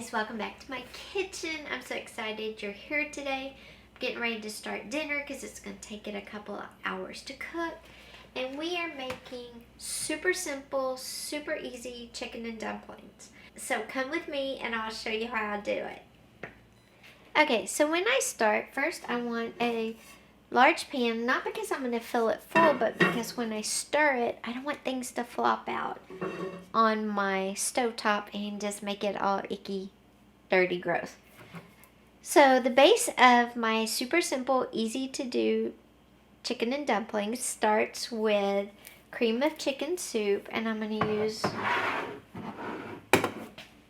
guys, welcome back to my kitchen. I'm so excited you're here today. I'm getting ready to start dinner because it's going to take it a couple of hours to cook. And we are making super simple, super easy chicken and dumplings. So come with me and I'll show you how I do it. Okay, so when I start, first I want a large pan, not because I'm going to fill it full, but because when I stir it, I don't want things to flop out on my stovetop and just make it all icky, dirty, gross. So the base of my super simple, easy to do chicken and dumplings starts with cream of chicken soup, and I'm going to use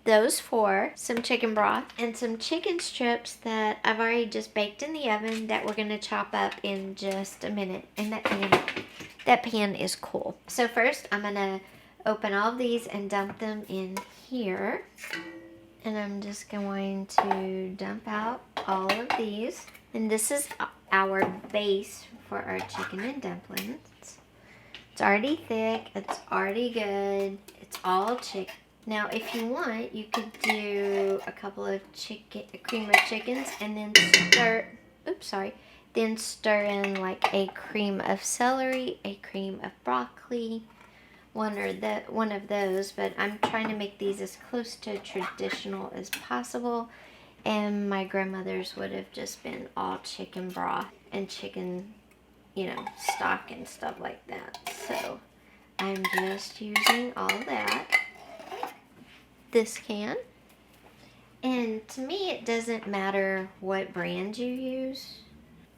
those for some chicken broth and some chicken strips that I've already just baked in the oven that we're going to chop up in just a minute. And that pan is cool. So first I'm going to open all of these and dump them in here. And I'm just going to dump out all of these. And this is our base for our chicken and dumplings. It's already thick, it's already good, it's all chicken. Now, if you want, you could do a couple of cream of chickens and then stir in like a cream of celery, a cream of broccoli, one of those. But I'm trying to make these as close to traditional as possible. And my grandmother's would have just been all chicken broth and chicken, stock and stuff like that. So I'm just using all that. This can. And to me, it doesn't matter what brand you use.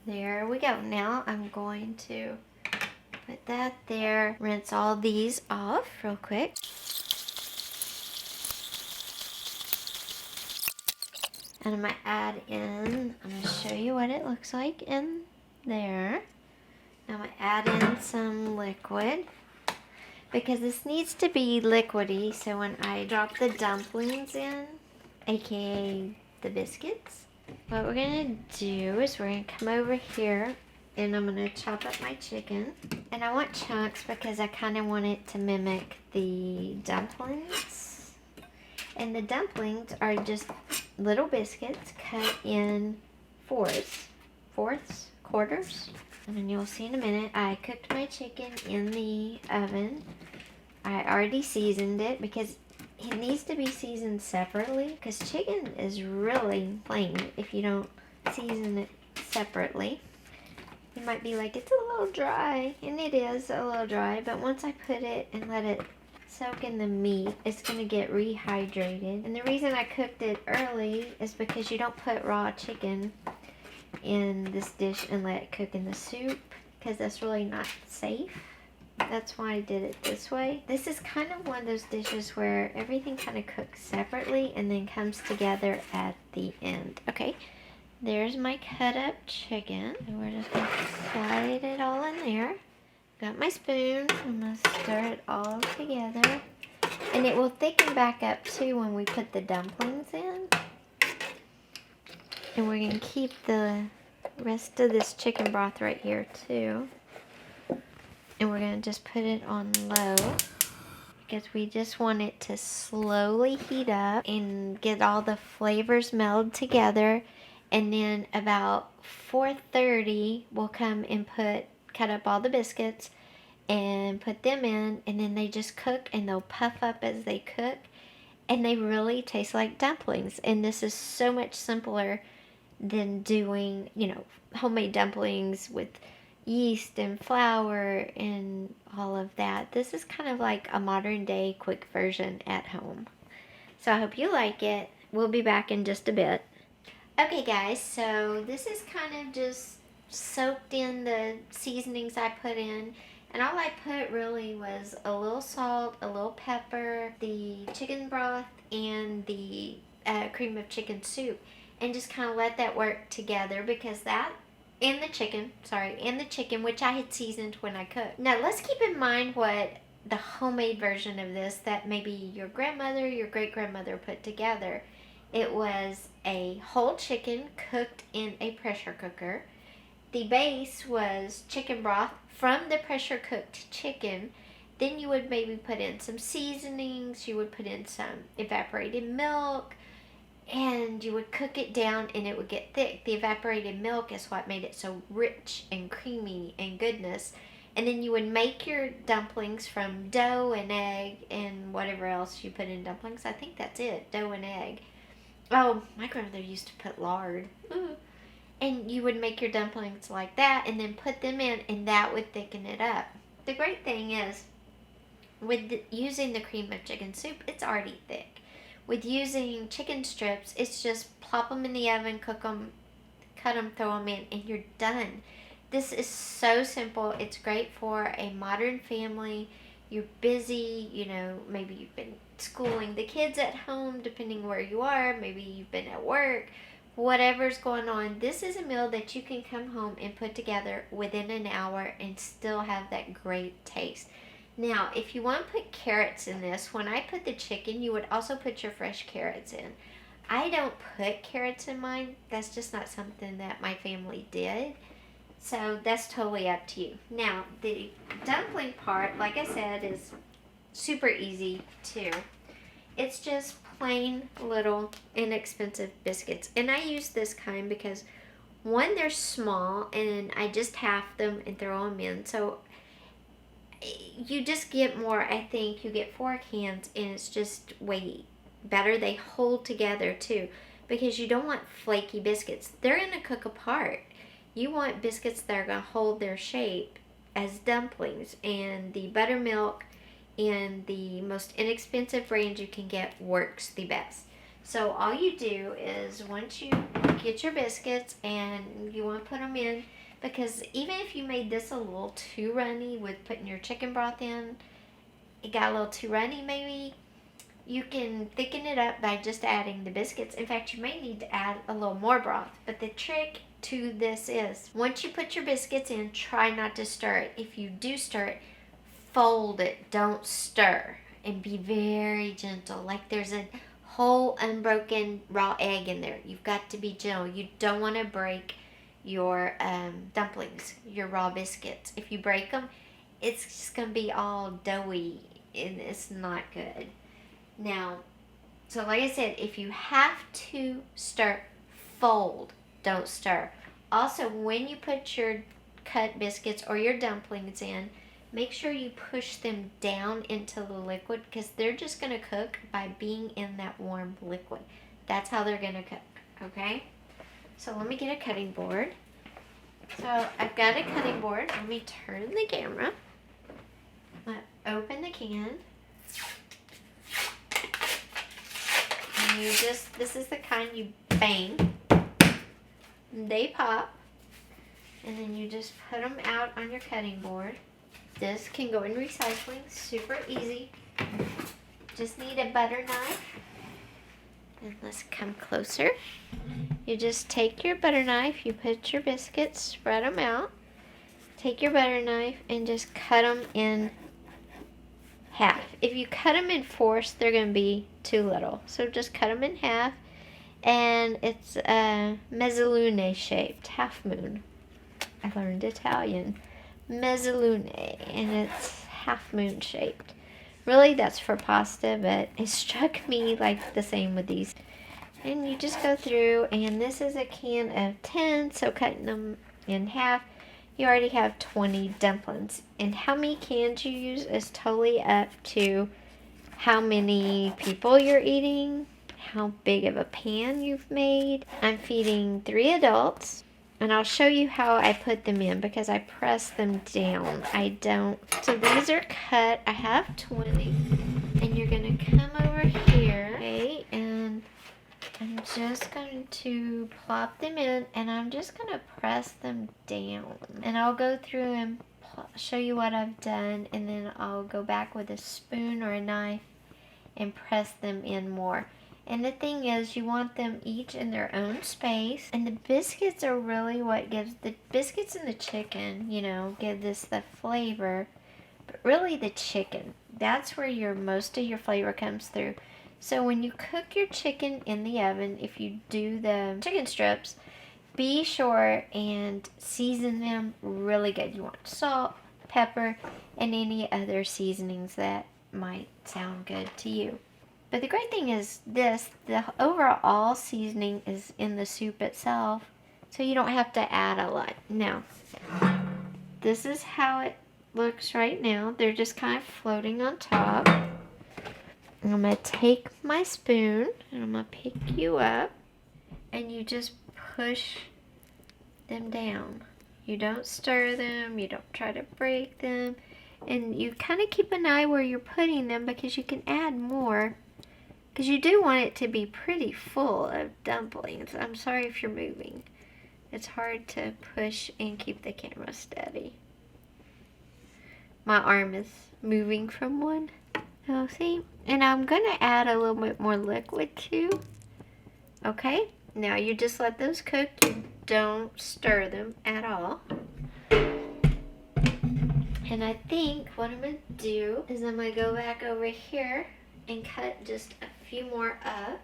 There we go. Now I'm going to put that there. Rinse all these off real quick. And I'm going to add in, I'm going to show you what it looks like in there. Now I'm going to add in some liquid, because this needs to be liquidy, so when I drop the dumplings in, aka the biscuits, what we're going to do is we're going to come over here and I'm going to chop up my chicken. And I want chunks because I kind of want it to mimic the dumplings. And the dumplings are just little biscuits cut in quarters. And you'll see in a minute, I cooked my chicken in the oven. I already seasoned it because it needs to be seasoned separately, because chicken is really plain if you don't season it separately. You might be like, it's a little dry, and it is a little dry, but once I put it and let it soak in the meat, it's going to get rehydrated. And the reason I cooked it early is because you don't put raw chicken in this dish and let it cook in the soup, because that's really not safe. That's why I did it this way. This is kind of one of those dishes where everything kind of cooks separately and then comes together at the end. Okay, there's my cut up chicken, and we're just going to slide it all in there. Got my spoon. I'm going to stir it all together, and it will thicken back up too when we put the dumplings in. And we're going to keep the rest of this chicken broth right here too. And we're going to just put it on low, because we just want it to slowly heat up and get all the flavors meld together. And then about 4:30, we'll come and cut up all the biscuits and put them in. And then they just cook, and they'll puff up as they cook. And they really taste like dumplings. And this is so much simpler than doing, homemade dumplings with yeast and flour and all of that. This is kind of like a modern day quick version at home. So I hope you like it. We'll be back in just a bit. Okay guys, so this is kind of just soaked in the seasonings I put in. And all I put really was a little salt, a little pepper, the chicken broth, and the cream of chicken soup. And just kind of let that work together, because and the chicken, which I had seasoned when I cooked. Now let's keep in mind what the homemade version of this that maybe your grandmother, your great-grandmother put together. It was a whole chicken cooked in a pressure cooker. The base was chicken broth from the pressure cooked chicken. Then you would maybe put in some seasonings, you would put in some evaporated milk, and you would cook it down and it would get thick. The evaporated milk is what made it so rich and creamy and goodness. And then you would make your dumplings from dough and egg and whatever else you put in dumplings. I think that's it, dough and egg. Oh, my grandmother used to put lard. Ooh. And you would make your dumplings like that and then put them in, and that would thicken it up. The great thing is, with using the cream of chicken soup, it's already thick. With using chicken strips, it's just plop them in the oven, cook them, cut them, throw them in, and you're done. This is so simple. It's great for a modern family. You're busy, you know, maybe you've been schooling the kids at home, depending where you are. Maybe you've been at work. Whatever's going on, this is a meal that you can come home and put together within an hour and still have that great taste. Now, if you want to put carrots in this, when I put the chicken, you would also put your fresh carrots in. I don't put carrots in mine. That's just not something that my family did. So that's totally up to you. Now, the dumpling part, like I said, is super easy too. It's just plain little inexpensive biscuits. And I use this kind because, one, they're small and I just half them and throw them in. So you just get more. I think you get 4 cans and it's just way better. They hold together too, because you don't want flaky biscuits. They're going to cook apart. You want biscuits that are going to hold their shape as dumplings, and the buttermilk in the most inexpensive brand you can get works the best. So all you do is, once you get your biscuits and you want to put them in, because even if you made this a little too runny with putting your chicken broth in, it got a little too runny maybe, you can thicken it up by just adding the biscuits. In fact, you may need to add a little more broth. But the trick to this is, once you put your biscuits in, try not to stir it. If you do stir it, fold it, don't stir, and be very gentle. Like there's a whole unbroken raw egg in there. You've got to be gentle. You don't want to break your dumplings, your raw biscuits. If you break them, it's just going to be all doughy and it's not good. Now, so like I said, if you have to stir, fold, don't stir. Also, when you put your cut biscuits or your dumplings in, make sure you push them down into the liquid, because they're just going to cook by being in that warm liquid. That's how they're going to cook, okay? So let me get a cutting board. So I've got a cutting board. Let me turn the camera. Open the can. And you just, this is the kind you bang. They pop. And then you just put them out on your cutting board. This can go in recycling, super easy. Just need a butter knife. And let's come closer. You just take your butter knife, you put your biscuits, spread them out. Take your butter knife and just cut them in half. If you cut them in fours, they're going to be too little. So just cut them in half. And it's a mezzaluna shaped, half moon. I learned Italian. Mezzaluna, and it's half moon shaped. Really, that's for pasta, but it struck me like the same with these. And you just go through, and this is a can of 10, so cutting them in half, you already have 20 dumplings. And how many cans you use is totally up to how many people you're eating, how big of a pan you've made. I'm feeding 3 adults. And I'll show you how I put them in, because I press them down. I don't. So these are cut. I have 20. And you're going to come over here. Okay. And I'm just going to plop them in. And I'm just going to press them down. And I'll go through and show you what I've done. And then I'll go back with a spoon or a knife and press them in more. And the thing is, you want them each in their own space. And the biscuits are really what gives, the biscuits and the chicken, you know, give this the flavor. But really the chicken, that's where most of your flavor comes through. So when you cook your chicken in the oven, if you do the chicken strips, be sure and season them really good. You want salt, pepper, and any other seasonings that might sound good to you. But the great thing is this, the overall seasoning is in the soup itself, so you don't have to add a lot. Now, this is how it looks right now. They're just kind of floating on top. And I'm going to take my spoon and I'm going to pick you up, and you just push them down. You don't stir them, you don't try to break them, and you kind of keep an eye where you're putting them because you can add more, because you do want it to be pretty full of dumplings. I'm sorry if you're moving. It's hard to push and keep the camera steady. My arm is moving from one. Oh, see? And I'm going to add a little bit more liquid too. Okay? Now you just let those cook. You don't stir them at all. And I think what I'm going to do is I'm going to go back over here and cut just a few more up.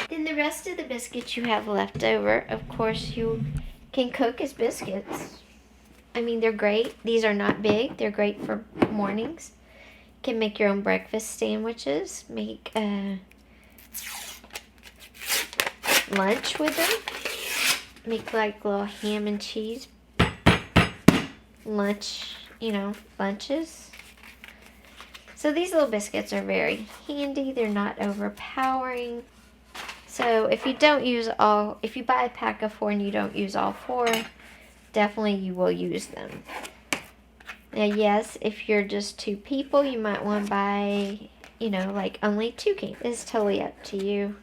Then the rest of the biscuits you have left over, of course, you can cook as biscuits. I mean, they're great. These are not big. They're great for mornings. You can make your own breakfast sandwiches. Make lunch with them. Make like little ham and cheese lunch, lunches. So these little biscuits are very handy. They're not overpowering. So if you buy a pack of 4 and you don't use all 4, definitely you will use them. Now, yes, if you're just 2 people, you might want to buy, like only 2 cans. It's totally up to you.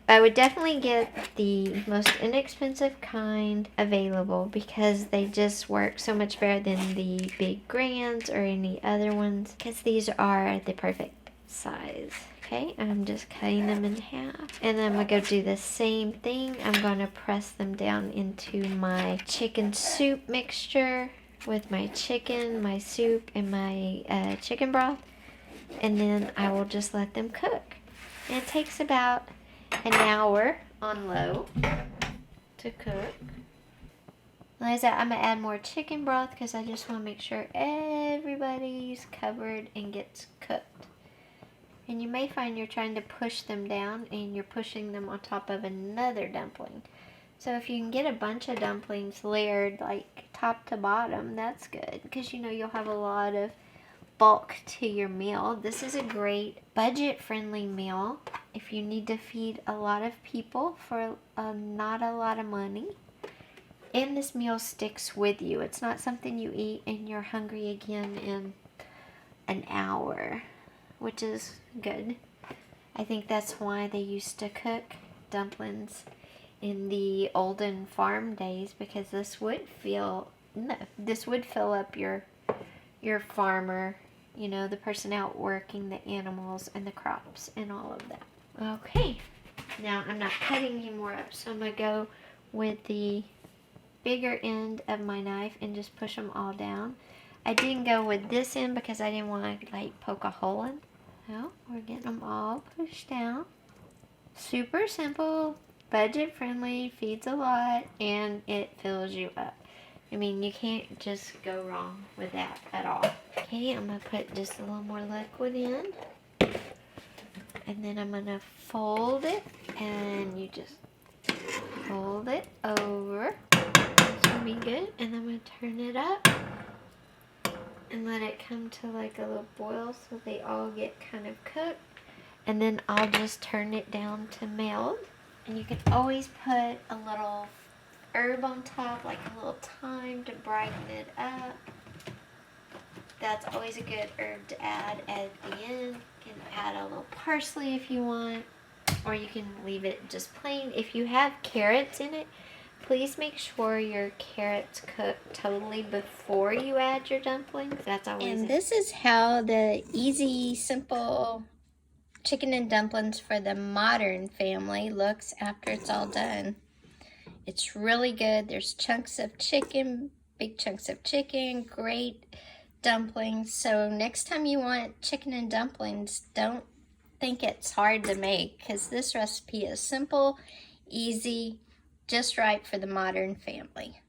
I would definitely get the most inexpensive kind available because they just work so much better than the big grands or any other ones, because these are the perfect size. Okay, I'm just cutting them in half, and then I'm gonna go do the same thing. I'm gonna press them down into my chicken soup mixture with my chicken, my soup, and my chicken broth, and then I will just let them cook. And it takes about an hour on low to cook. Like I said, I'm gonna add more chicken broth because I just want to make sure everybody's covered and gets cooked. And you may find you're trying to push them down and you're pushing them on top of another dumpling. So if you can get a bunch of dumplings layered like top to bottom, that's good, because you'll have a lot of bulk to your meal. This is a great budget-friendly meal if you need to feed a lot of people for not a lot of money. And this meal sticks with you. It's not something you eat and you're hungry again in an hour, which is good. I think that's why they used to cook dumplings in the olden farm days, because this would fill up your farmer, the person out working the animals and the crops and all of that. Okay, now I'm not cutting anymore up, so I'm going to go with the bigger end of my knife and just push them all down. I didn't go with this end because I didn't want to poke a hole in. So we're getting them all pushed down. Super simple, budget friendly, feeds a lot, and it fills you up. I mean, you can't just go wrong with that at all. Okay, I'm going to put just a little more liquid in. And then I'm going to fold it, and you just fold it over. It's going to be good. And I'm going to turn it up and let it come to like a little boil so they all get kind of cooked. And then I'll just turn it down to melt. And you can always put a little herb on top, like a little thyme to brighten it up. That's always a good herb to add at the end. You can add a little parsley if you want, or you can leave it just plain. If you have carrots in it, please make sure your carrots cook totally before you add your dumplings. That's always. And this is how the easy, simple chicken and dumplings for the modern family looks after it's all done. It's really good. There's chunks of chicken, big chunks of chicken, great dumplings. So next time you want chicken and dumplings, don't think it's hard to make, because this recipe is simple, easy, just right for the modern family.